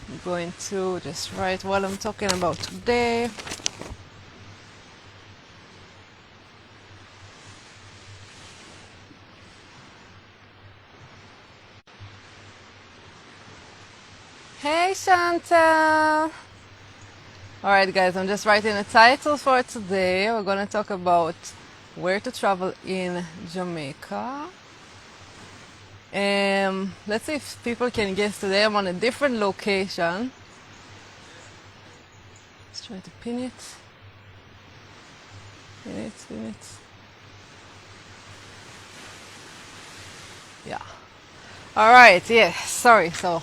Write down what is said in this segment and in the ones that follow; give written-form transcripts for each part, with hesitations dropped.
I'm going to just write what I'm talking about today. Hey Chantal! Alright guys, I'm just writing a title for today. We're going to talk about where to travel in Jamaica. Let's see if people can guess today. I'm on a different location. Let's try to pin it. Pin it. Yeah. Alright, yeah, sorry. So,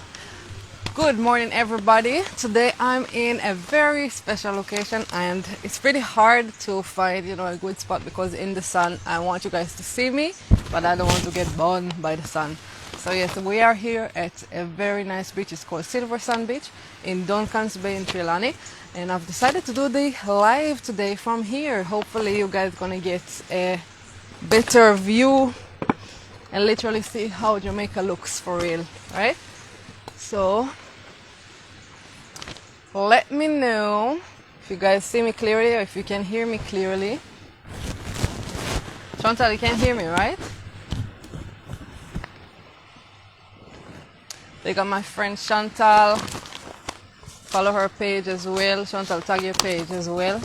good morning everybody. Today I'm in a very special location and it's pretty hard to find, a good spot because in the sun I want you guys to see me, but I don't want to get burned by the sun. So yes, we are here at a very nice beach. It's called Silver Sand Beach in Duncan's Bay in Trelawny, and I've decided to do the live today from here. Hopefully you guys gonna get a better view and literally see how Jamaica looks for real, right? So let me know if you guys see me clearly or if you can hear me clearly. Chantal, you can hear me, right? They got my friend Chantal. Follow her page as well. Chantal, tag your page as well.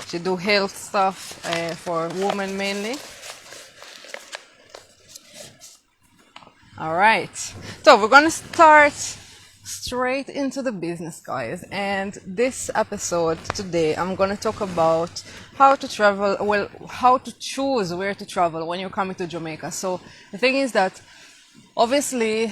She do health stuff for women mainly. All right. So we're gonna start straight into the business, guys. And this episode today, I'm gonna talk about how to travel. Well, how to choose where to travel when you're coming to Jamaica. So the thing is that obviously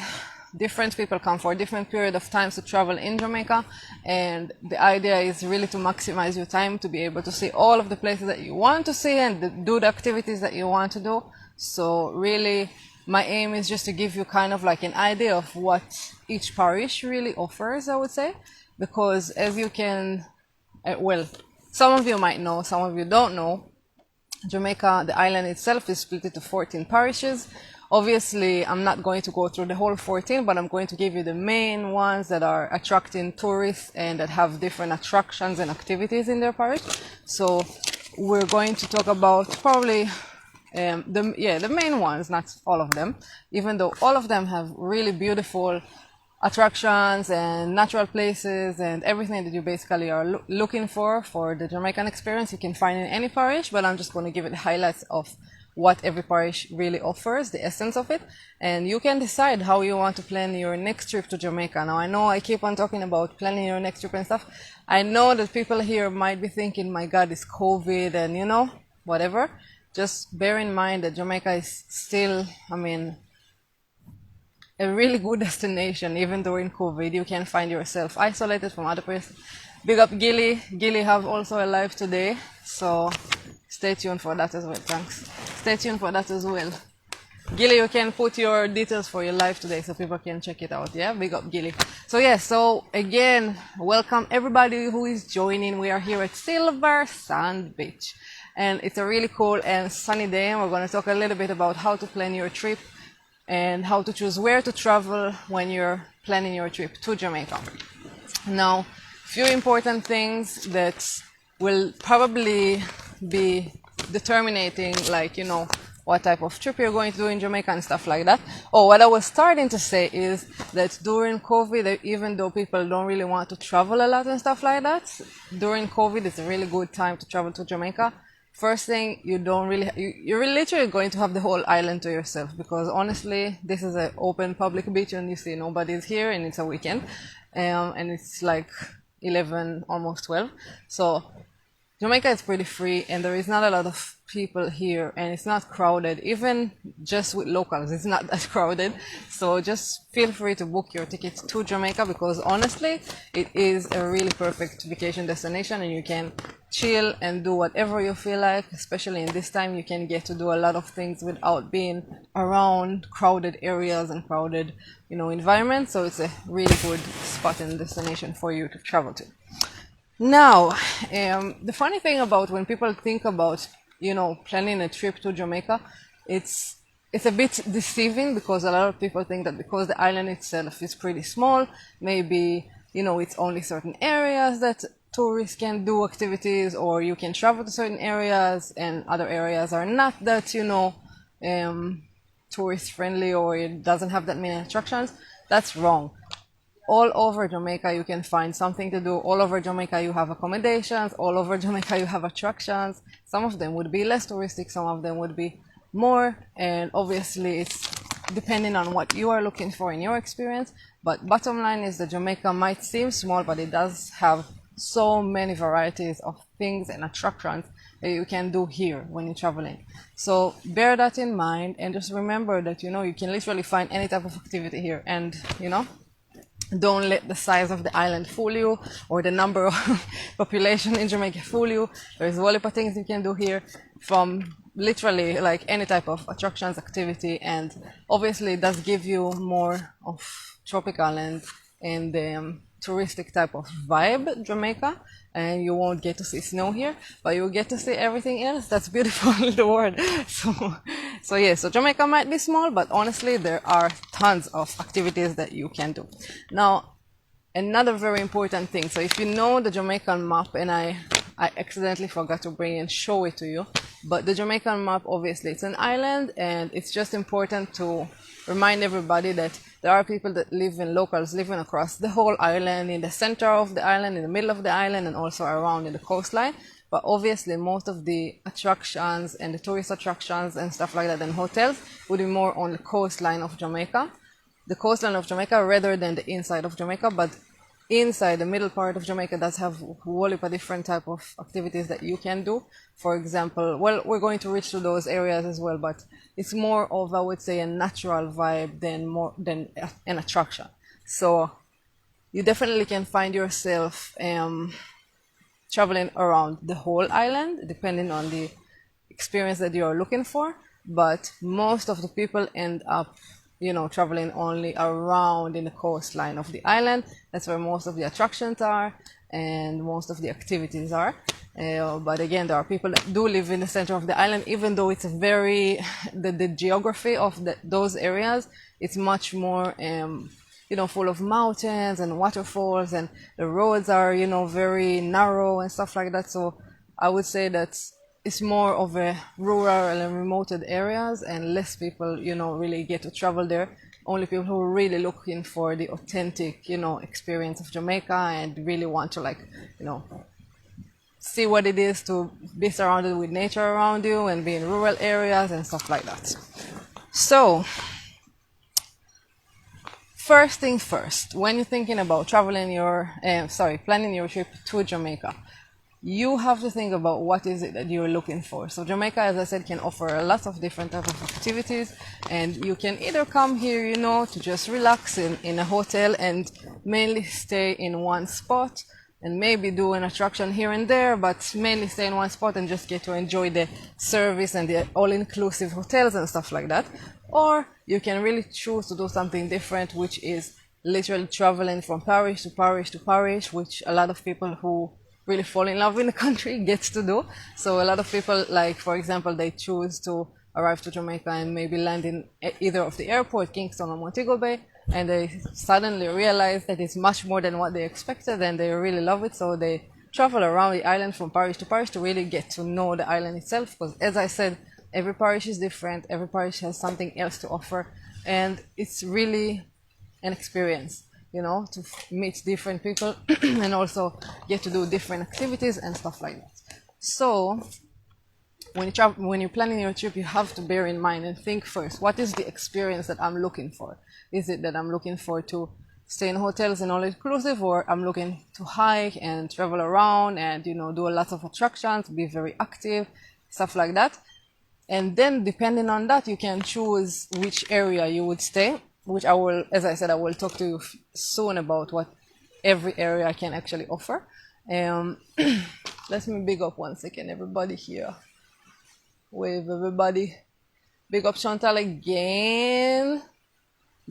different people come for a different period of time to travel in Jamaica, and the idea is really to maximize your time to be able to see all of the places that you want to see and do the activities that you want to do. So really my aim is just to give you kind of like an idea of what each parish really offers, I would say, because as you can, well, some of you might know, some of you don't know, Jamaica, the island itself, is split into 14 parishes. Obviously, I'm not going to go through the whole 14, but I'm going to give you the main ones that are attracting tourists and that have different attractions and activities in their parish. So we're going to talk about probably the main ones, not all of them, even though all of them have really beautiful attractions and natural places and everything that you basically are looking for the Jamaican experience. You can find in any parish, but I'm just going to give it the highlights of what every parish really offers, the essence of it, and you can decide how you want to plan your next trip to Jamaica. Now I know I keep on talking about planning your next trip and stuff. I know that people here might be thinking, my god, it's COVID and whatever. Just bear in mind that Jamaica is still, a really good destination. Even during COVID, you can find yourself isolated from other places. Big up Gilly. Gilly have also a live today, so stay tuned for that as well. Thanks. Stay tuned for that as well. Gilly, you can put your details for your live today so people can check it out. Yeah, big up Gilly. So yeah, so again, welcome everybody who is joining. We are here at Silver Sand Beach, and it's a really cool and sunny day, and we're going to talk a little bit about how to plan your trip and how to choose where to travel when you're planning your trip to Jamaica. Now, few important things that will probably be determining, like, what type of trip you're going to do in Jamaica and stuff like that. Oh, what I was starting to say is that during COVID, even though people don't really want to travel a lot and stuff like that, during COVID, it's a really good time to travel to Jamaica. First thing, you're literally going to have the whole island to yourself, because honestly, this is an open public beach and you see nobody's here and it's a weekend, and it's like 11, almost 12. So Jamaica is pretty free and there is not a lot of people here and it's not crowded. Even just with locals, it's not that crowded. So just feel free to book your tickets to Jamaica, because honestly, it is a really perfect vacation destination and you can chill and do whatever you feel like. Especially in this time, you can get to do a lot of things without being around crowded areas and crowded, environments. So it's a really good spot and destination for you to travel to. Now, the funny thing about when people think about, planning a trip to Jamaica, it's a bit deceiving, because a lot of people think that because the island itself is pretty small, maybe it's only certain areas that tourists can do activities, or you can travel to certain areas and other areas are not that, tourist friendly, or it doesn't have that many attractions. That's wrong. All over Jamaica you can find something to do. All over Jamaica you have accommodations. All over Jamaica you have attractions. Some of them would be less touristic, some of them would be more, and obviously it's depending on what you are looking for in your experience. But bottom line is that Jamaica might seem small, but it does have so many varieties of things and attractions that you can do here when you're traveling. So bear that in mind, and just remember that you can literally find any type of activity here. And don't let the size of the island fool you, or the number of population in Jamaica fool you. There's a lot of things you can do here, from literally like any type of attractions, activity, and obviously it does give you more of tropical and touristic type of vibe, Jamaica. And you won't get to see snow here, but you'll get to see everything else that's beautiful in the world. So Jamaica might be small, but honestly there are tons of activities that you can do. Now, another very important thing, so if you know the Jamaican map, and I accidentally forgot to bring and show it to you, but the Jamaican map, obviously it's an island, and it's just important to remind everybody that there are people that locals living across the whole island, in the center of the island, in the middle of the island, and also around in the coastline. But obviously most of the attractions and the tourist attractions and stuff like that and hotels would be more on the coastline of Jamaica. The coastline of Jamaica rather than the inside of Jamaica. But inside the middle part of Jamaica does have a whole heap of different type of activities that you can do. For example, well, we're going to reach to those areas as well, but it's more of, I would say, a natural vibe than an attraction. So you definitely can find yourself traveling around the whole island, depending on the experience that you're looking for. But most of the people end up traveling only around in the coastline of the island. That's where most of the attractions are and most of the activities are. But again, there are people that do live in the center of the island, even though it's very, the geography of those areas, it's much more, full of mountains and waterfalls, and the roads are, very narrow and stuff like that. So I would say that it's more of a rural and remote areas, and less people, really get to travel there. Only people who are really looking for the authentic, experience of Jamaica and really want to see what it is to be surrounded with nature around you and be in rural areas and stuff like that. So, first thing first, when you're thinking about planning your trip to Jamaica, you have to think about what is it that you're looking for. So Jamaica, as I said, can offer a lot of different types of activities, and you can either come here, to just relax in a hotel and mainly stay in one spot, and maybe do an attraction here and there, but mainly stay in one spot and just get to enjoy the service and the all-inclusive hotels and stuff like that. Or you can really choose to do something different, which is literally traveling from parish to parish to parish, which a lot of people who really fall in love in the country gets to do. So a lot of people, like, for example, they choose to arrive to Jamaica and maybe land in either of the airport, Kingston or Montego Bay, and they suddenly realize that it's much more than what they expected, and they really love it. So they travel around the island from parish to parish to really get to know the island itself, because as I said, every parish is different, every parish has something else to offer, and it's really an experience, to meet different people and also get to do different activities and stuff like that. So when you're planning your trip, you have to bear in mind and think first, what is the experience that I'm looking for? Is it that I'm looking for to stay in hotels and all inclusive, or I'm looking to hike and travel around and do a lot of attractions, be very active, stuff like that? And then depending on that, you can choose which area you would stay, which I will, as I said, I will talk to you soon about what every area can actually offer. Let me big up one second everybody here. Wave everybody. Big up Chantal again.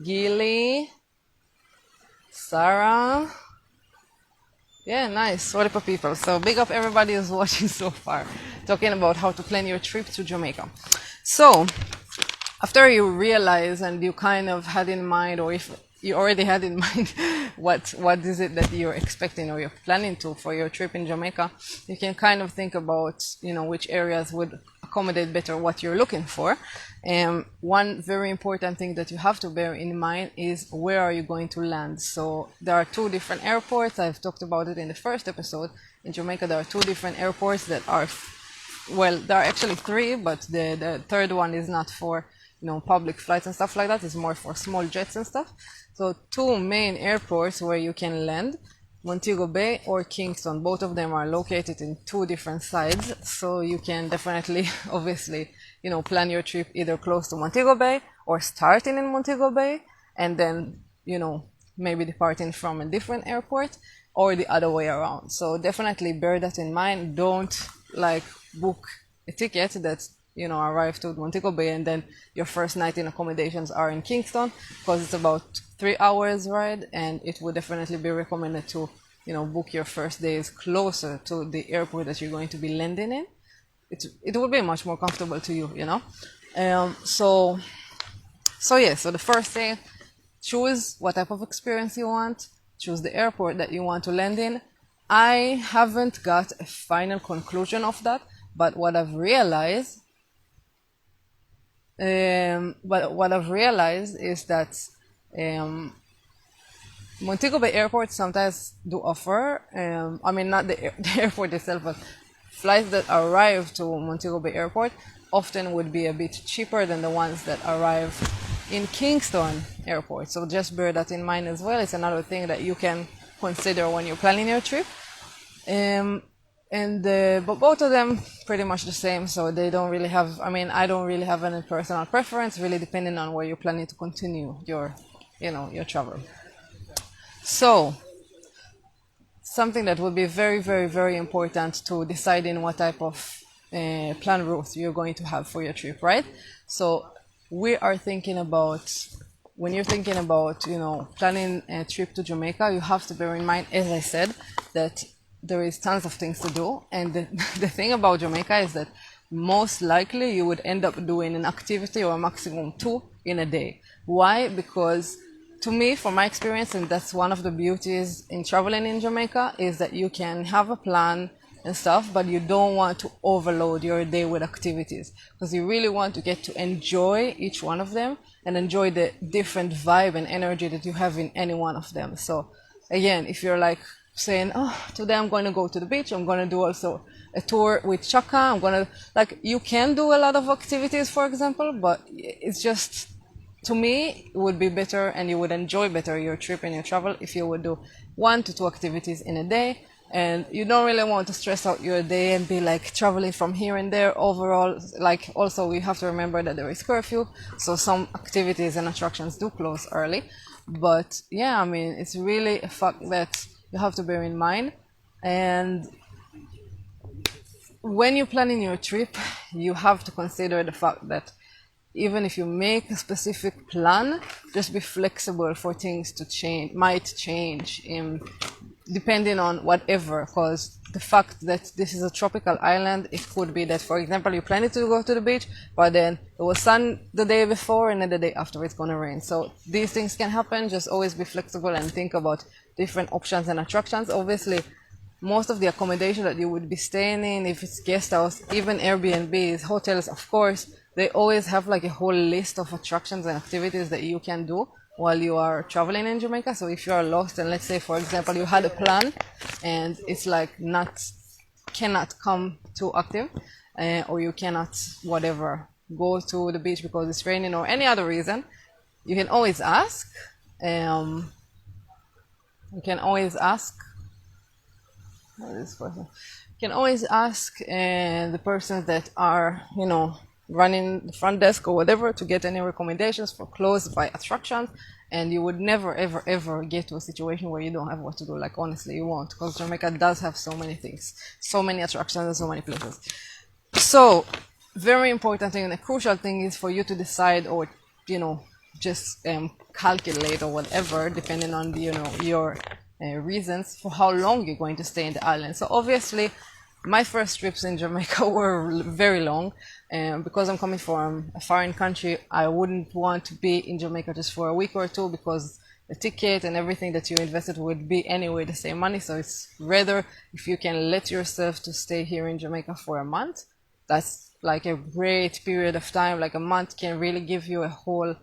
Gilly. Sarah. Yeah, nice. What up, people? So big up everybody who's watching so far, talking about how to plan your trip to Jamaica. So after you realize and you kind of had in mind, or if you already had in mind what is it that you're expecting or you're planning to for your trip in Jamaica, you can kind of think about, you know, which areas would accommodate better what you're looking for. And one very important thing that you have to bear in mind is where are you going to land. So there are two different airports. I've talked about it in the first episode. In Jamaica, there are two different airports that are, well, there are actually three, but the third one is not for, you know, public flights and stuff like that. It's more for small jets and stuff. So two main airports where you can land, Montego Bay or Kingston. Both of them are located in two different sides, so you can definitely, obviously, you know, plan your trip either close to Montego Bay or starting in Montego Bay and then, you know, maybe departing from a different airport or the other way around. So definitely bear that in mind. Don't like book a ticket that, you know, arrive to Montego Bay and then your first night in accommodations are in Kingston, because it's about 3 hours ride, and it would definitely be recommended to, you know, book your first days closer to the airport that you're going to be landing in. It will be much more comfortable to you, you know. So the first thing, choose what type of experience you want, choose the airport that you want to land in. I haven't got a final conclusion of that, but what I've realized is that Montego Bay Airport sometimes do offer, I mean not the airport itself, but flights that arrive to Montego Bay Airport often would be a bit cheaper than the ones that arrive in Kingston Airport. So just bear that in mind as well. It's another thing that you can consider when you're planning your trip. But both of them pretty much the same, so they don't really have, I mean, I don't really have any personal preference, really depending on where you're planning to continue your, you know, your travel. So something that would be very, very, very important to deciding what type of plan route you're going to have for your trip, right? So we are thinking about, when you're thinking about, you know, planning a trip to Jamaica, you have to bear in mind, as I said, that there is tons of things to do. And the thing about Jamaica is that most likely you would end up doing an activity or a maximum 2 in a day. Why? Because to me, from my experience, and that's one of the beauties in traveling in Jamaica, is that you can have a plan and stuff, but you don't want to overload your day with activities, because you really want to get to enjoy each one of them and enjoy the different vibe and energy that you have in any one of them. So again, if you're like saying, oh, today I'm going to go to the beach, I'm going to do also a tour with Chaka, I'm going to, like, you can do a lot of activities, for example, but it's just, to me, it would be better and you would enjoy better your trip and your travel if you would do 1 to 2 activities in a day. And you don't really want to stress out your day and be like traveling from here and there overall. Like, also we have to remember that there is curfew, so some activities and attractions do close early. But yeah, I mean, it's really a fact that you have to bear in mind. And when you're planning your trip, you have to consider the fact that even if you make a specific plan, just be flexible for things to change, might change depending on whatever, because the fact that this is a tropical island, it could be that, for example, you planned to go to the beach, but then it was sun the day before and then the day after it's going to rain. So these things can happen. Just always be flexible and think about different options and attractions. Obviously, most of the accommodation that you would be staying in, if it's guest house, even Airbnbs, hotels, of course, they always have like a whole list of attractions and activities that you can do while you are traveling in Jamaica. So if you are lost and let's say, for example, you had a plan and it's like cannot come too active, or you cannot, whatever, go to the beach because it's raining or any other reason, you can always ask. You can always ask this person. You can always ask the persons that are, you know, running the front desk or whatever to get any recommendations for close by attractions, and you would never ever get to a situation where you don't have what to do. Like, honestly, you won't, because Jamaica does have so many things, so many attractions and so many places. So very important thing and a crucial thing is for you to decide, or, you know, just calculate or whatever, depending on the, you know, your reasons for how long you're going to stay in the island. So obviously my first trips in Jamaica were very long, and because I'm coming from a foreign country, I wouldn't want to be in Jamaica just for a week or two, because the ticket and everything that you invested would be anyway the same money. So it's rather, if you can let yourself to stay here in Jamaica for a month, that's like a great period of time. Like a month can really give you a whole,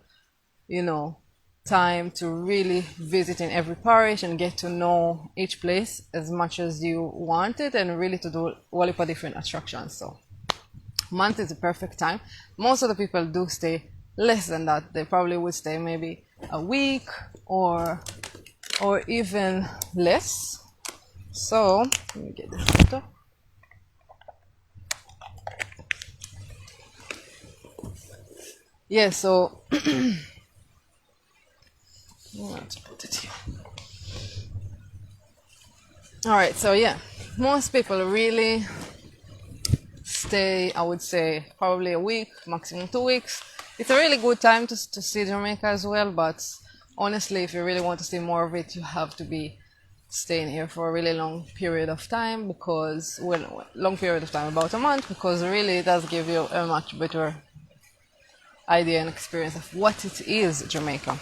you know, time to really visit in every parish and get to know each place as much as you want it, and really to do all of the different attractions. So month is a perfect time. Most of the people do stay less than that. They probably would stay maybe a week or even less. So let me get this photo. Yeah, so let's put it here. All right, so yeah, most people really stay, I would say, probably a week, maximum 2 weeks. It's a really good time to see Jamaica as well, but honestly, if you really want to see more of it, you have to be staying here for a really long period of time, because, well, long period of time, about a month, because really it does give you a much better idea and experience of what it is, Jamaica.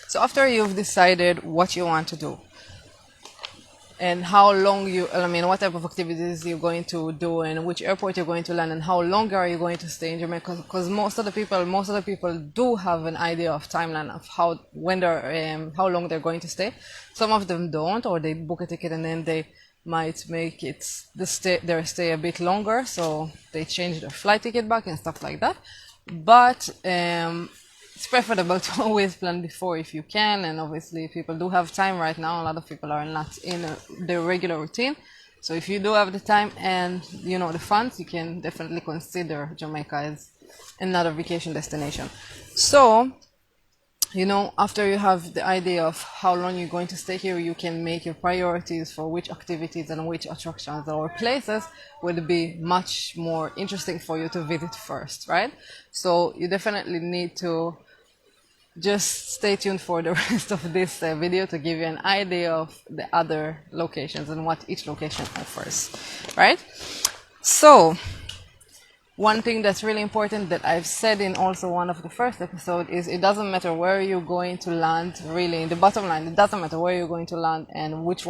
So after you've decided what you want to do and how long what type of activities you're going to do and which airport you're going to land and how long are you going to stay in Jamaica, because most of the people do have an idea of timeline of how long they're going to stay. Some of them don't, or they book a ticket and then they might make their stay a bit longer, so they change their flight ticket back and stuff like that. But it's preferable to always plan before if you can, and obviously people do have time right now. A lot of people are not in their regular routine, so if you do have the time and the funds, you can definitely consider Jamaica as another vacation destination. So after you have the idea of how long you're going to stay here, you can make your priorities for which activities and which attractions or places would be much more interesting for you to visit first, right? So you definitely need to just stay tuned for the rest of this video to give you an idea of the other locations and what each location offers, right? So one thing that's really important that I've said in also one of the first episodes is it doesn't matter where you're going to land. Really, in the bottom line, it doesn't matter where you're going to land and which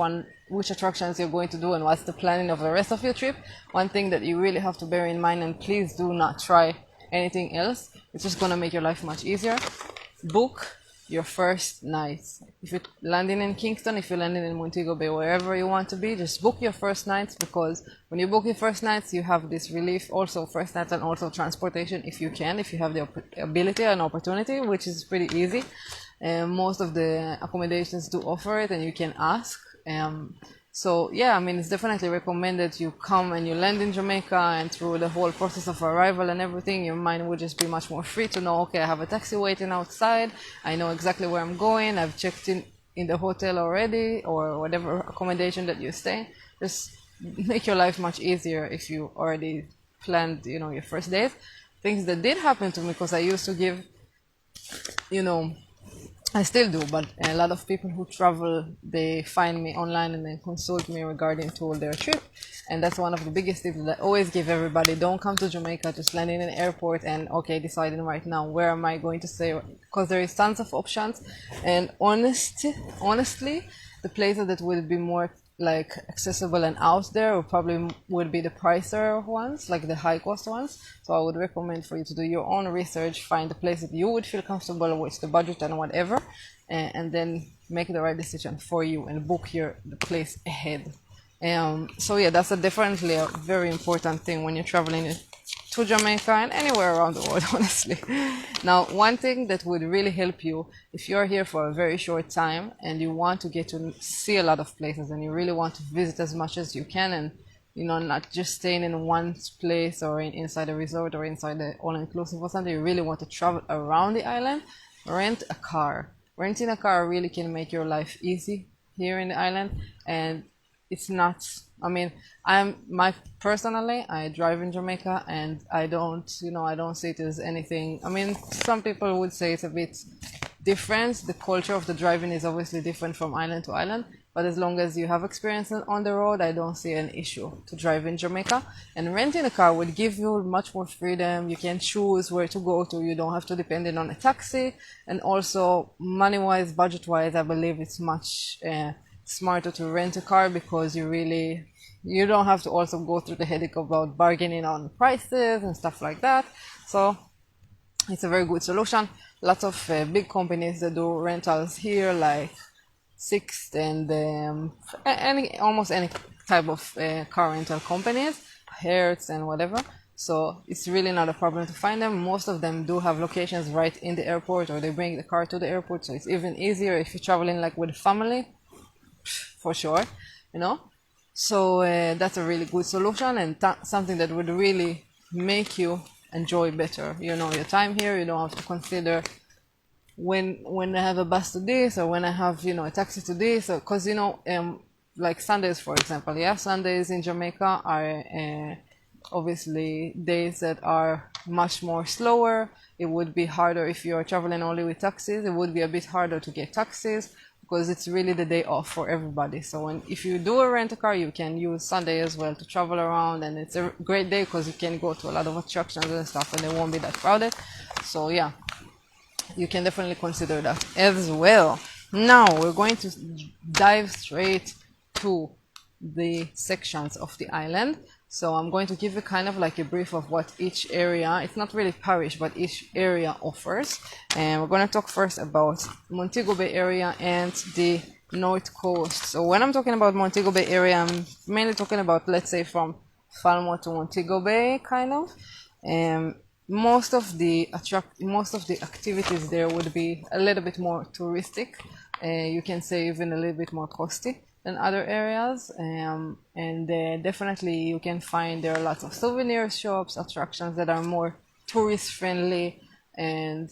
attractions you're going to do and what's the planning of the rest of your trip. One thing that you really have to bear in mind, and please do not try anything else, it's just going to make your life much easier. Book your first nights. If you're landing in Kingston, if you're landing in Montego Bay, wherever you want to be, just book your first nights, because when you book your first nights, you have this relief, also first nights and also transportation if you have the ability and opportunity, which is pretty easy. Most of the accommodations do offer it, and you can ask. So yeah, it's definitely recommended you come and you land in Jamaica, and through the whole process of arrival and everything, your mind would just be much more free to know, okay, I have a taxi waiting outside, I know exactly where I'm going, I've checked in the hotel already, or whatever accommodation that you stay. Just make your life much easier if you already planned, your first days. Things that did happen to me, because I used to give, I still do, but a lot of people who travel, they find me online and then consult me regarding to their trip. And that's one of the biggest tips that I always give everybody. Don't come to Jamaica just land in an airport and, okay, deciding right now where am I going to stay, because there is tons of options. And honestly, the places that would be more like accessible and out there would be the pricier ones, like the high cost ones. So I would recommend for you to do your own research, find the place that you would feel comfortable with, the budget and whatever, and then make the right decision for you and book the place ahead. So yeah, that's definitely a very important thing when you're traveling to Jamaica and anywhere around the world, honestly. Now, one thing that would really help you if you're here for a very short time and you want to get to see a lot of places and you really want to visit as much as you can, and not just staying in one place or inside a resort or inside the all-inclusive or something, you really want to travel around the island, rent a car. Renting a car really can make your life easy here in the island. And it's not, personally, I drive in Jamaica, and I don't see it as anything. Some people would say it's a bit difference. The culture of the driving is obviously different from island to island, but as long as you have experience on the road, I don't see an issue to drive in Jamaica. And renting a car would give you much more freedom. You can choose where to go to. You don't have to depend on a taxi. And also, money-wise, budget-wise, I believe it's much smarter to rent a car, because you don't have to also go through the headache about bargaining on prices and stuff like that. So it's a very good solution. Lots of big companies that do rentals here, like Sixt and almost any type of car rental companies, Hertz and whatever. So it's really not a problem to find them. Most of them do have locations right in the airport, or they bring the car to the airport. So it's even easier if you're traveling like with family, for sure, you know. So that's a really good solution, and something that would really make you enjoy better, you know, your time here. You don't have to consider when I have a bus to this, or when I have, you know, a taxi to this, because, you know, like Sundays, for example. Yeah, Sundays in Jamaica are obviously days that are much more slower. It would be harder if you're traveling only with taxis. It would be a bit harder to get taxis, because it's really the day off for everybody. So if you do a rent a car, you can use Sunday as well to travel around, and it's a great day because you can go to a lot of attractions and stuff, and they won't be that crowded. So yeah, you can definitely consider that as well. Now we're going to dive straight to the sections of the island. So I'm going to give you kind of like a brief of what each area, it's not really parish, but each area offers. And we're going to talk first about Montego Bay area and the North Coast. So when I'm talking about Montego Bay area, I'm mainly talking about, let's say, from Falmouth to Montego Bay, kind of. Most of the activities there would be a little bit more touristic. You can say even a little bit more costly than other areas, and definitely you can find there are lots of souvenir shops, attractions that are more tourist friendly, and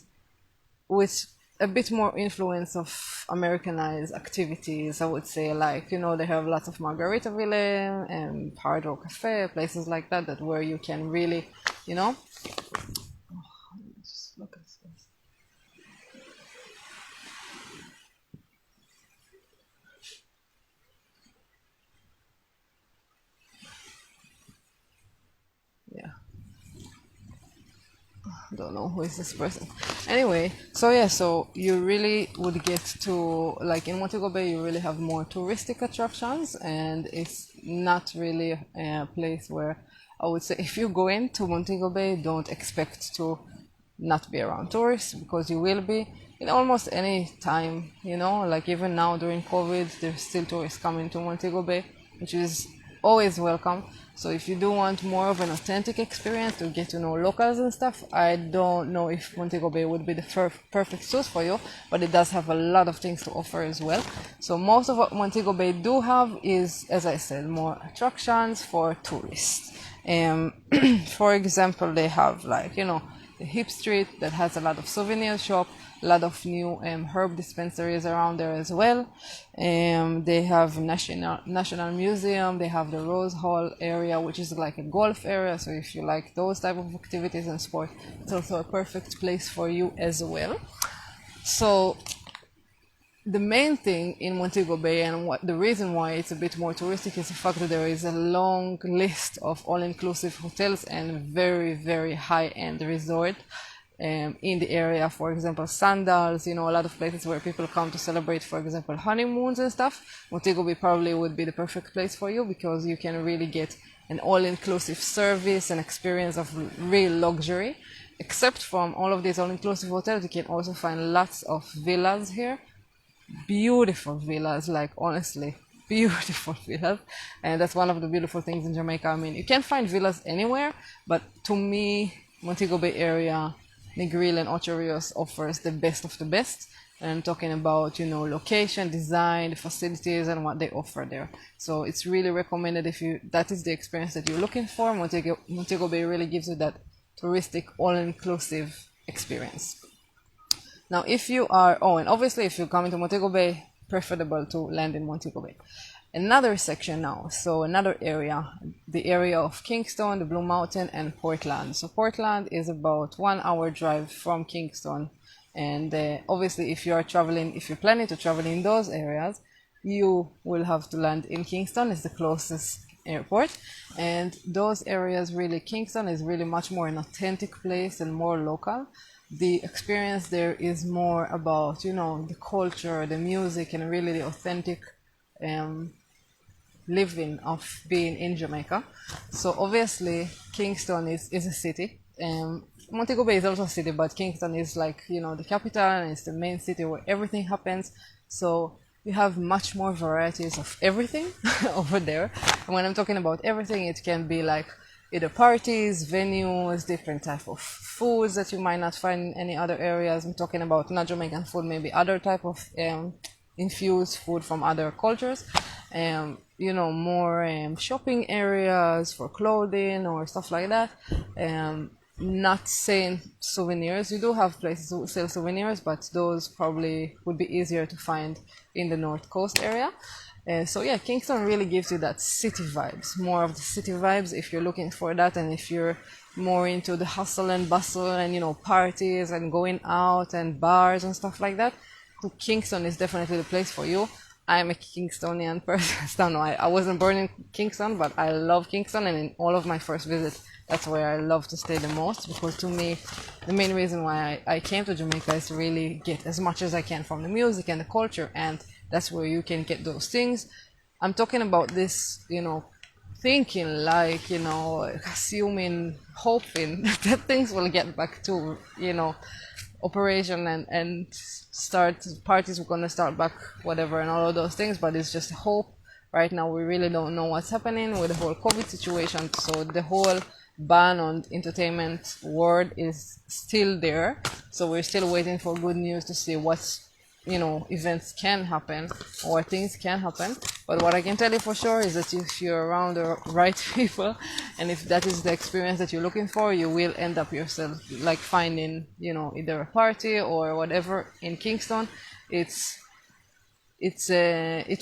with a bit more influence of Americanized activities, I would say. Like, you know, they have lots of Margaritaville and Hard Rock Cafe, places like that where you can really, you know, just look at this. Yeah, don't know who is this person. Anyway, so yeah, so you really would get to, like, in Montego Bay, you really have more touristic attractions, and it's not really a place where I would say if you go into Montego Bay, don't expect to not be around tourists, because you will be in almost any time, you know, like even now during COVID, there's still tourists coming to Montego Bay, which is always welcome. So if you do want more of an authentic experience to get to know locals and stuff, I don't know if Montego Bay would be the perfect source for you, but it does have a lot of things to offer as well. So most of what Montego Bay do have is, as I said, more attractions for tourists. For example, they have, like, you know, the Hip Street that has a lot of souvenir shop, a lot of new herb dispensaries around there as well. They have National Museum. They have the Rose Hall area, which is like a golf area. So if you like those type of activities and sport, it's also a perfect place for you as well. So the main thing in Montego Bay, and what the reason why it's a bit more touristic, is the fact that there is a long list of all-inclusive hotels and very, very high-end resort in the area. For example, Sandals, you know, a lot of places where people come to celebrate, for example, honeymoons and stuff. Montego Bay probably would be the perfect place for you, because you can really get an all-inclusive service and experience of real luxury. Except from all of these all-inclusive hotels, you can also find lots of villas here. Beautiful villas, like, honestly, beautiful villas. And that's one of the beautiful things in Jamaica. I mean, you can find villas anywhere, but to me, Montego Bay area, Negril and Ocho Rios offers the best of the best. And I'm talking about, you know, location, design, the facilities, and what they offer there. So it's really recommended if that is the experience that you're looking for. Montego Bay really gives you that touristic, all-inclusive experience. Now, if you are, and obviously if you're coming to Montego Bay, preferable to land in Montego Bay. Another section now, so another area, the area of Kingston, the Blue Mountain, and Portland. So Portland is about 1 hour drive from Kingston And obviously, if you're planning to travel in those areas, you will have to land in Kingston. It's the closest airport, and those areas really, Kingston is really much more an authentic place and more local. The experience there is more about, you know, the culture, the music, and really the authentic living of being in Jamaica. So obviously Kingston is a city. Montego Bay is also a city, but Kingston is like, you know, the capital, and it's the main city where everything happens. So you have much more varieties of everything over there. And when I'm talking about everything, it can be like either parties, venues, different type of foods that you might not find in any other areas. I'm talking about not Jamaican food, maybe other type of infused food from other cultures. You know, more shopping areas for clothing or stuff like that. Not saying souvenirs. You do have places who sell souvenirs, but those probably would be easier to find in the North Coast area. So yeah, Kingston really gives you that city vibes, more of the city vibes if you're looking for that, and if you're more into the hustle and bustle and, you know, parties and going out and bars and stuff like that, Kingston is definitely the place for you. I'm a Kingstonian person. No, I wasn't born in Kingston, but I love Kingston, and in all of my first visits, that's where I love to stay the most, because to me, the main reason why I came to Jamaica is to really get as much as I can from the music and the culture, and that's where you can get those things. I'm talking about this, you know, thinking like, you know, assuming, hoping that things will get back to, you know, operation and start parties were going to start back, whatever, and all of those things, but it's just hope. Right now we really don't know what's happening with the whole COVID situation, so the whole ban on entertainment world is still there, so we're still waiting for good news to see what's, you know, events can happen or things can happen. But what I can tell you for sure is that if you're around the right people, and if that is the experience that you're looking for, you will end up yourself like finding, you know, either a party or whatever in Kingston. It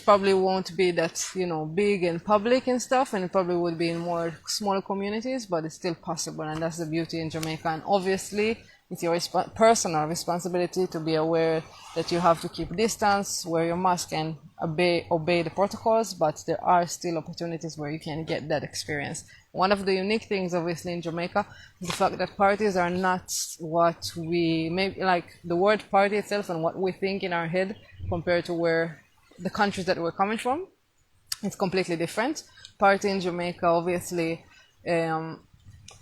probably won't be that, you know, big and public and stuff, and it probably would be in more smaller communities, but it's still possible, and that's the beauty in Jamaica. And obviously it's your personal responsibility to be aware that you have to keep distance, wear your mask, and obey the protocols, but there are still opportunities where you can get that experience. One of the unique things, obviously, in Jamaica is the fact that parties are not what we, maybe like the word party itself and what we think in our head compared to where the countries that we're coming from. It's completely different. Party in Jamaica, obviously, and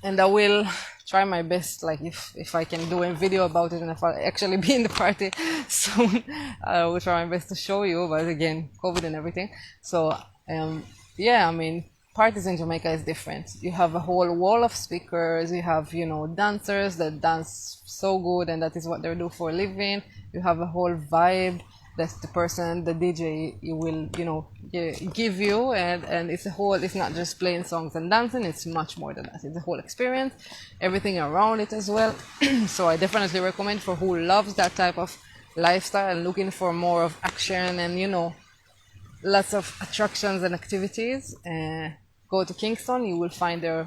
I will try my best, like if I can do a video about it, and if I actually be in the party soon, I will try my best to show you, but again, COVID and everything. So yeah, I mean, parties in Jamaica is different. You have a whole wall of speakers, you have, you know, dancers that dance so good, and that is what they do for a living. You have a whole vibe that the person, the DJ, you will, you know, give you, and it's not just playing songs and dancing, it's much more than that. It's a whole experience, everything around it as well. So I definitely recommend for who loves that type of lifestyle and looking for more of action and, you know, lots of attractions and activities, go to Kingston. You will find there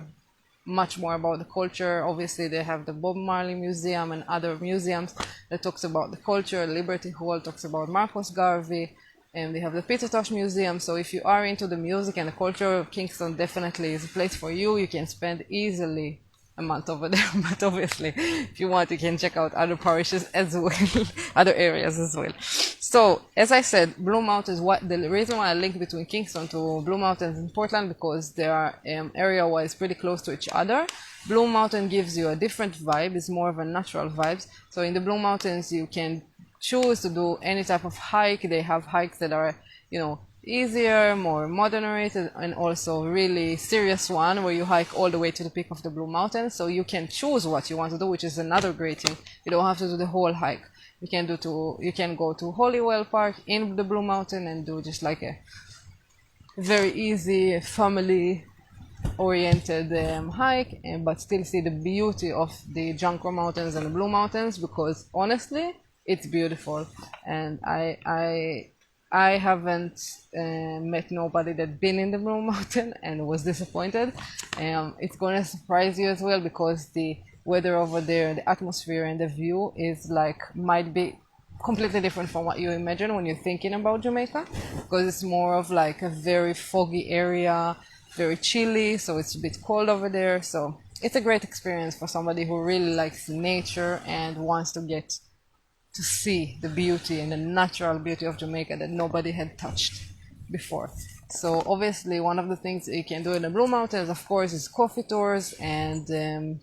much more about the culture. Obviously they have the Bob Marley Museum and other museums that talks about the culture. Liberty Hall talks about Marcus Garvey, and they have the Peter Tosh Museum. So if you are into the music and the culture, Kingston definitely is a place for you. You can spend easily a month over there, but obviously if you want, you can check out other parishes as well, other areas as well. So as I said, Blue Mountains, the reason why I link between Kingston to Blue Mountains and Portland, because they are area-wise pretty close to each other. Blue Mountain gives you a different vibe, it's more of a natural vibes. So in the Blue Mountains you can choose to do any type of hike. They have hikes that are, you know, easier, more moderated, and also really serious one where you hike all the way to the peak of the Blue Mountains. So you can choose what you want to do, which is another great thing. You don't have to do the whole hike. You can go to Holywell Park in the Blue Mountain and do just like a very easy family oriented hike, but still see the beauty of the Jonquil Mountains and the Blue Mountains, because honestly it's beautiful. And I haven't met nobody that been in the Blue Mountain and was disappointed. It's gonna surprise you as well, because the weather over there, the atmosphere and the view is like might be completely different from what you imagine when you're thinking about Jamaica, because it's more of like a very foggy area, very chilly, so it's a bit cold over there. So it's a great experience for somebody who really likes nature and wants to get to see the beauty and the natural beauty of Jamaica that nobody had touched before. So obviously one of the things that you can do in the Blue Mountains, of course, is coffee tours and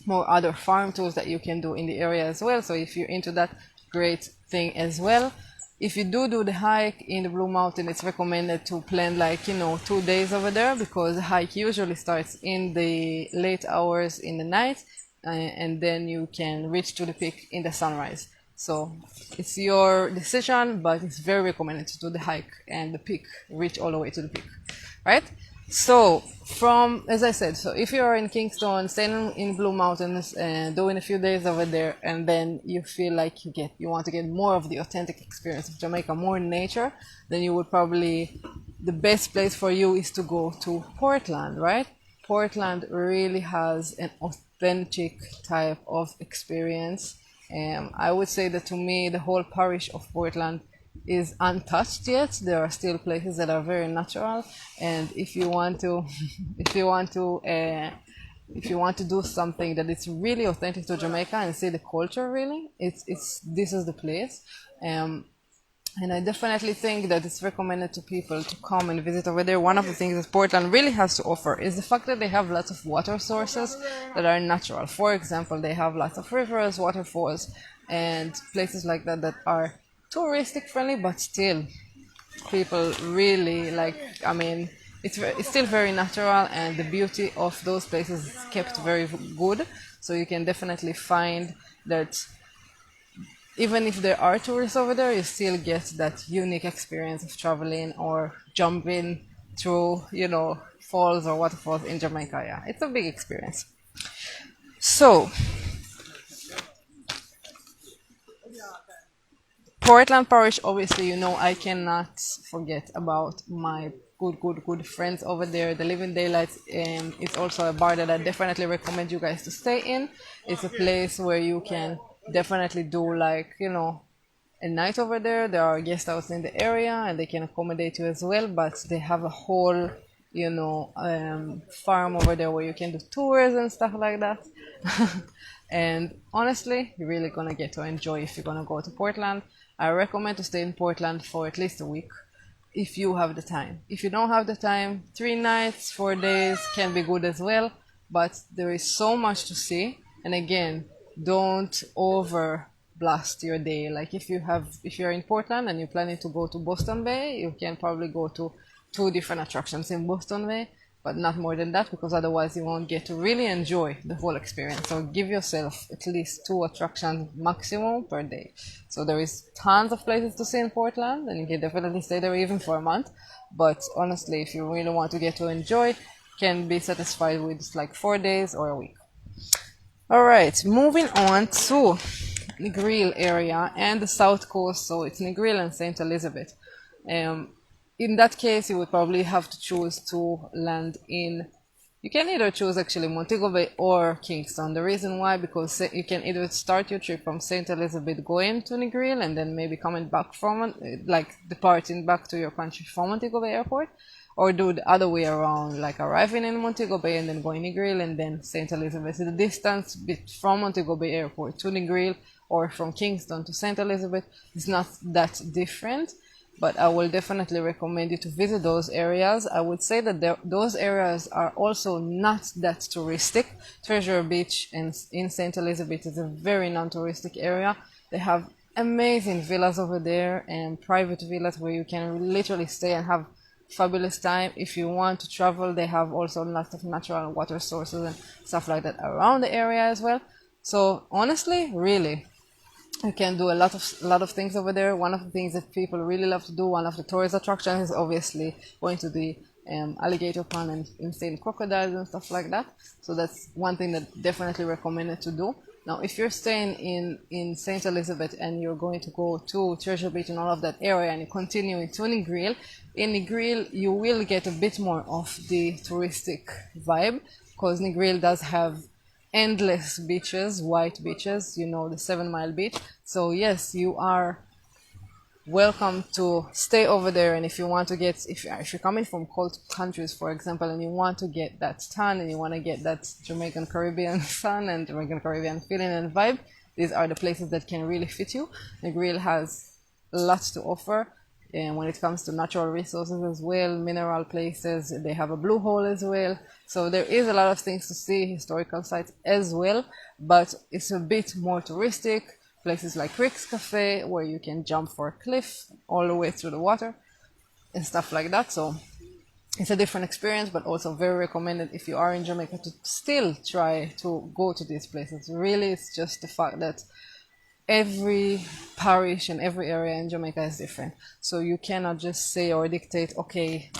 more other farm tours that you can do in the area as well. So if you're into that, great thing as well. If you do the hike in the Blue Mountain, it's recommended to plan like 2 days over there, because the hike usually starts in the late hours in the night, and then you can reach to the peak in the sunrise. So it's your decision, but it's very recommended to do the hike and the peak, reach all the way to the peak, right? So as I said, so if you are in Kingston, staying in Blue Mountains and doing a few days over there, and then you feel like you want to get more of the authentic experience of Jamaica, more nature, then you would probably, the best place for you is to go to Portland, right? Portland really has an authentic type of experience. I would say that to me, the whole parish of Portland is untouched yet. There are still places that are very natural, and if you want to do something that is really authentic to Jamaica and see the culture, really, this is the place. And I definitely think that it's recommended to people to come and visit over there. One of the things that Portland really has to offer is the fact that they have lots of water sources that are natural. For example, they have lots of rivers, waterfalls, and places like that that are touristic friendly, but still people really like. I mean, it's still very natural, and the beauty of those places is kept very good. So you can definitely find that even if there are tourists over there, you still get that unique experience of traveling or jumping through, falls or waterfalls in Jamaica. Yeah, it's a big experience. So Portland Parish, obviously, I cannot forget about my good friends over there. The Living Daylights is also a bar that I definitely recommend you guys to stay in. It's a place where you can definitely do a night over there. There are guest houses in the area and they can accommodate you as well, but they have a whole farm over there where you can do tours and stuff like that. And honestly, you're really gonna get to enjoy if you're gonna go to Portland. I recommend to stay in Portland for at least a week if you have the time. If you don't have the time, 3 nights, 4 days can be good as well, but there is so much to see. And again, don't over blast your day. Like if you're in Portland and you're planning to go to Boston Bay, you can probably go to 2 different attractions in Boston Bay, but not more than that, because otherwise you won't get to really enjoy the whole experience. So give yourself at least 2 attractions maximum per day. So there is tons of places to see in Portland, and you can definitely stay there even for a month. But honestly, if you really want to get to enjoy, can be satisfied with like 4 days or a week. All right, moving on to Negril area and the south coast. So it's Negril and St Elizabeth. In that case, you would probably have to choose to land in. You can either choose actually Montego Bay or Kingston. The reason why, because you can either start your trip from St Elizabeth going to Negril and then maybe coming back from, like departing back to your country from Montego Bay Airport, or do the other way around, like arriving in Montego Bay and then going Negril and then St Elizabeth. So the distance from Montego Bay Airport to Negril or from Kingston to St Elizabeth is not that different. But I will definitely recommend you to visit those areas. I would say that those areas are also not that touristic. Treasure Beach in St. Elizabeth is a very non-touristic area. They have amazing villas over there and private villas where you can literally stay and have fabulous time. If you want to travel, they have also lots of natural water sources and stuff like that around the area as well. So honestly, really, you can do a lot of things over there. One of the things that people really love to do, one of the tourist attractions, is obviously going to the alligator pond and insane crocodiles and stuff like that. So that's one thing that definitely recommended to do. Now, if you're staying in St. Elizabeth and you're going to go to Treasure Beach and all of that area and you continue into Negril, in Negril you will get a bit more of the touristic vibe, because Negril does have endless beaches, white beaches, you know, the 7 Mile beach. So yes, you are welcome to stay over there. And if you want to get, if you're coming from cold countries, for example, and you want to get that tan and you want to get that Jamaican Caribbean sun and Jamaican Caribbean feeling and vibe, these are the places that can really fit you. Negril has lots to offer, and when it comes to natural resources as well, mineral places, they have a blue hole as well. So there is a lot of things to see, historical sites as well, but it's a bit more touristic. Places like Rick's Cafe, where you can jump for a cliff all the way through the water and stuff like that. So it's a different experience, but also very recommended if you are in Jamaica to still try to go to these places. Really, it's just the fact that every parish and every area in Jamaica is different. So you cannot just say or dictate, okay,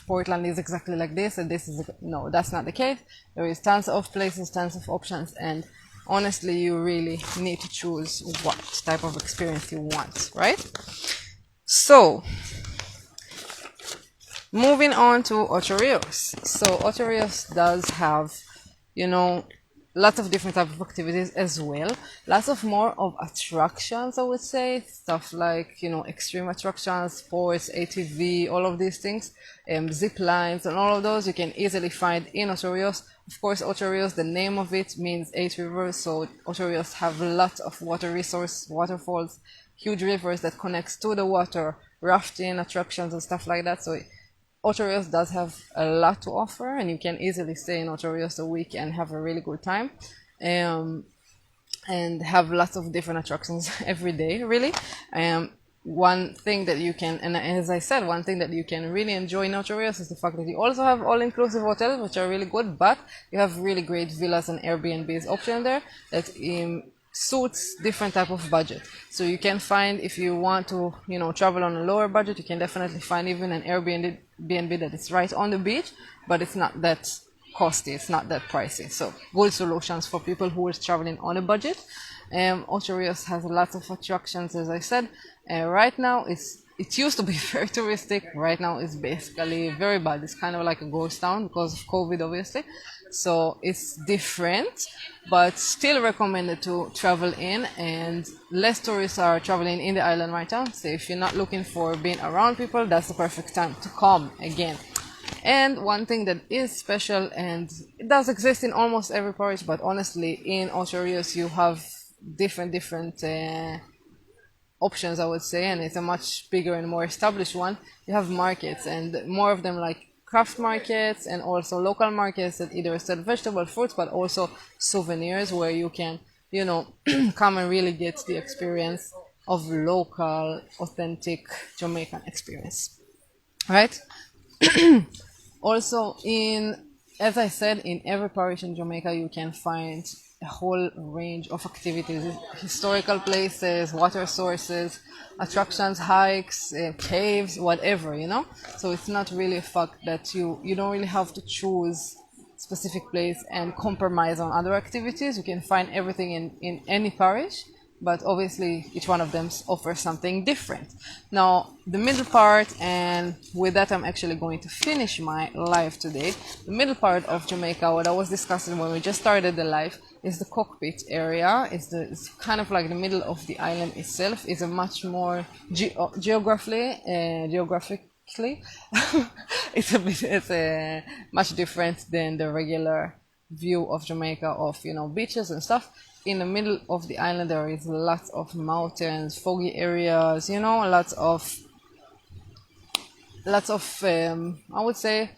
Portland is exactly like this and this is, no, that's not the case. There is tons of places, tons of options, and honestly, you really need to choose what type of experience you want, right? So, moving on to Ocho Rios. So, Ocho Rios does have, you know, lots of different type of activities as well. Lots of more of attractions, I would say. Stuff like, you know, extreme attractions, sports, ATV, all of these things. Zip lines and all of those you can easily find in Ocho Rios. Of course, Ocho Rios, the name of it means 8 rivers. So Ocho Rios have lots of water resource, waterfalls, huge rivers that connects to the water, rafting attractions and stuff like that. So Ocho Rios does have a lot to offer, and you can easily stay in Ocho Rios a week and have a really good time, and have lots of different attractions every day, really. One thing that you can, and as I said, one thing that you can really enjoy in Ocho Rios is the fact that you also have all-inclusive hotels, which are really good, but you have really great villas and Airbnbs option there that suits different type of budget. So you can find, if you want to, you know, travel on a lower budget, you can definitely find even an Airbnb that is right on the beach, but it's not that costly, it's not that pricey. So good solutions for people who are traveling on a budget. Ocho Rios has lots of attractions, as I said. Right now it used to be very touristic. Right now it's basically very bad. It's kind of like a ghost town because of COVID, obviously. So it's different, but still recommended to travel in, and less tourists are traveling in the island right now. So if you're not looking for being around people, that's the perfect time to come again. And one thing that is special, and it does exist in almost every parish, but honestly in Ocho Rios you have different options, I would say, and it's a much bigger and more established one. You have markets, and more of them like craft markets and also local markets that either sell vegetable, fruits, but also souvenirs where you can, you know, come and really get the experience of local, authentic Jamaican experience, right? Also, as I said, in every parish in Jamaica you can find a whole range of activities, historical places, water sources, attractions, hikes, caves, whatever, you know. So it's not really a fact that you don't really have to choose specific place and compromise on other activities. You can find everything in any parish, but obviously each one of them offers something different. Now, the middle part, and with that I'm actually going to finish my live today. The middle part of Jamaica, what I was discussing when we just started the live, is the Cockpit area. It's kind of like the middle of the island itself. It's a much more geographically it's a much different than the regular view of Jamaica of, you know, beaches and stuff. In the middle of the island there is lots of mountains, foggy areas, you know, lots of I would say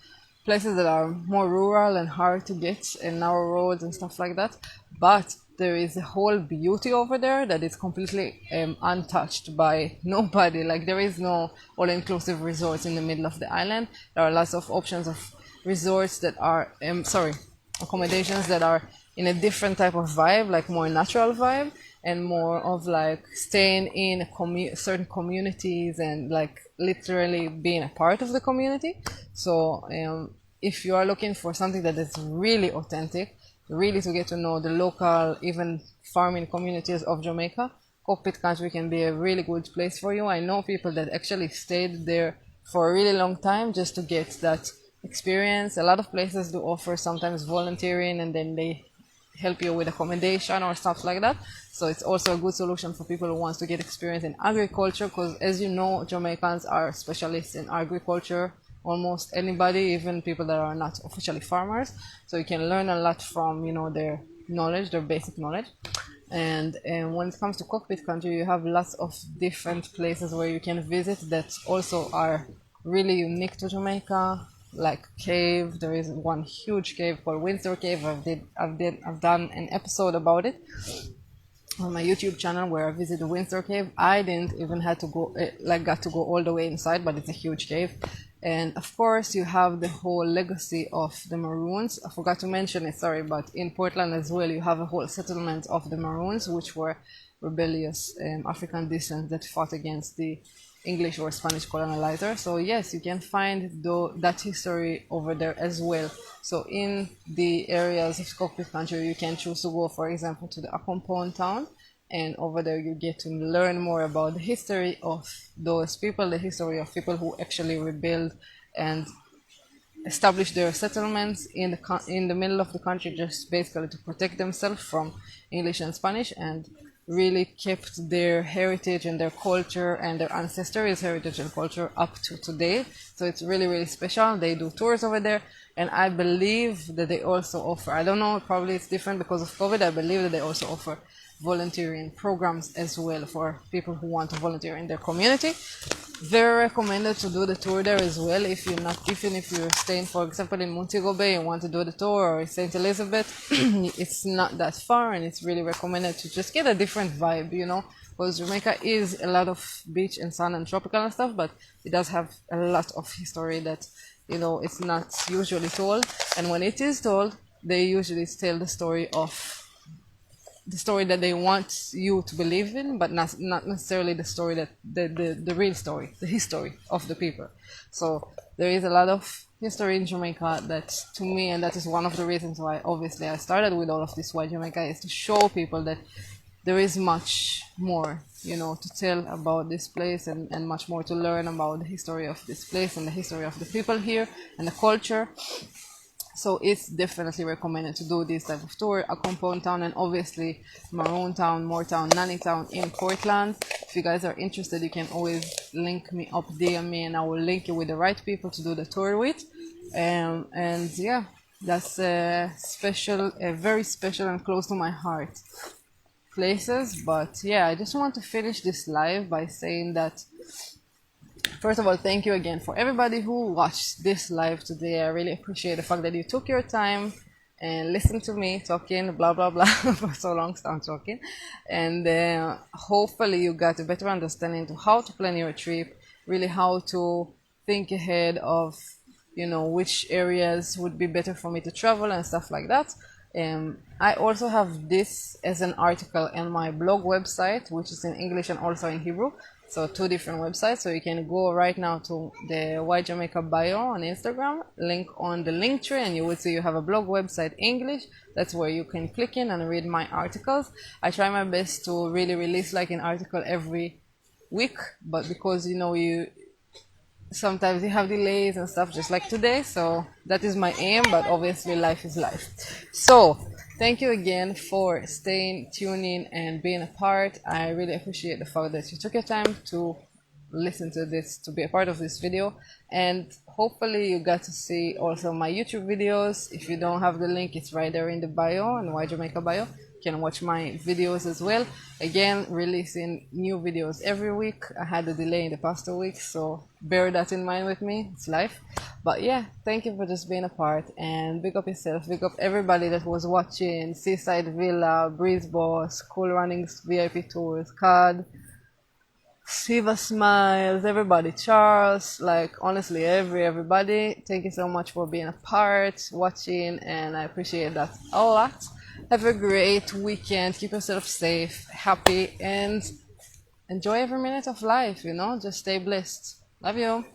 places that are more rural and hard to get, and narrow roads and stuff like that. But there is a whole beauty over there that is completely untouched by nobody. Like, there is no all-inclusive resorts in the middle of the island. There are lots of options of resorts that are accommodations that are in a different type of vibe, like more natural vibe, and more of like staying in certain communities and like literally being a part of the community. So if you are looking for something that is really authentic, really to get to know the local, even farming communities of Jamaica, Cockpit country can be a really good place for you. I know people that actually stayed there for a really long time just to get that experience. A lot of places do offer sometimes volunteering, and then they help you with accommodation or stuff like that. So it's also a good solution for people who wants to get experience in agriculture, because as you know, Jamaicans are specialists in agriculture. Almost anybody, even people that are not officially farmers. So you can learn a lot from, you know, their knowledge, their basic knowledge. And when it comes to Cockpit country, you have lots of different places where you can visit that also are really unique to Jamaica, like cave. There is one huge cave called Windsor Cave. I've done an episode about it on my YouTube channel where I visited Windsor Cave. I didn't even had to go got to go all the way inside, but it's a huge cave. And of course, you have the whole legacy of the Maroons. I forgot to mention it, sorry, but in Portland as well, you have a whole settlement of the Maroons, which were rebellious African descent that fought against the English or Spanish colonizer. So yes, you can find that history over there as well. So in the areas of Cockpit country, you can choose to go, for example, to the Accompong Town. And over there you get to learn more about the history of those people, the history of people who actually rebelled and established their settlements in the middle of the country, just basically to protect themselves from English and Spanish, and really kept their heritage and their culture and their ancestors' heritage and culture up to today. So it's really, really special. They do tours over there, and I believe that they also offer, I don't know, probably it's different because of COVID, I believe that they also offer volunteering programs as well for people who want to volunteer in their community. Very recommended to do the tour there as well. If you're staying, for example, in Montego Bay and want to do the tour, or St Elizabeth, it's not that far, and it's really recommended to just get a different vibe, you know, because Jamaica is a lot of beach and sun and tropical and stuff, but it does have a lot of history that, you know, it's not usually told. And when it is told, they usually tell the story that they want you to believe in, but not necessarily the story that the real story, the history of the people. So there is a lot of history in Jamaica that, to me, and that is one of the reasons why obviously I started with all of this, why Jamaica, is to show people that there is much more, you know, to tell about this place, and much more to learn about the history of this place and the history of the people here and the culture. So it's definitely recommended to do this type of tour. Accompong Town, and obviously Maroon Town, Moortown, Nanny Town in Portland. If you guys are interested, you can always link me up, DM me, and I will link you with the right people to do the tour with. And yeah, that's a very special and close to my heart places. But yeah, I just want to finish this live by saying that, first of all, thank you again for everybody who watched this live today. I really appreciate the fact that you took your time and listened to me talking blah blah blah for so long. Stop talking. And hopefully you got a better understanding to how to plan your trip, really how to think ahead of, you know, which areas would be better for me to travel and stuff like that. I also have this as an article on my blog website, which is in English and also in Hebrew. So 2 different websites. So you can go right now to the White Jamaica bio on Instagram, link on the link tree, and you will see you have a blog website English. That's where you can click in and read my articles. I try my best to really release like an article every week, but because, you know, sometimes you have delays and stuff, just like today. So that is my aim, but obviously life is life. So thank you again for staying, tuning, and being a part. I really appreciate the fact that you took your time to listen to this, to be a part of this video. And hopefully you got to see also my YouTube videos. If you don't have the link, it's right there in the bio, in White Jamaica bio. You can watch my videos as well. Again, releasing new videos every week. I had a delay in the past 2 weeks, so bear that in mind with me. It's life. But yeah, thank you for just being a part, and big up yourself, big up everybody that was watching. Seaside Villa, Breeze Boss, Cool Runnings VIP Tours, CAD, Siva Smiles, everybody, Charles, like honestly everybody. Thank you so much for being a part, watching, and I appreciate that a lot. Have a great weekend, keep yourself safe, happy, and enjoy every minute of life, you know, just stay blessed. Love you.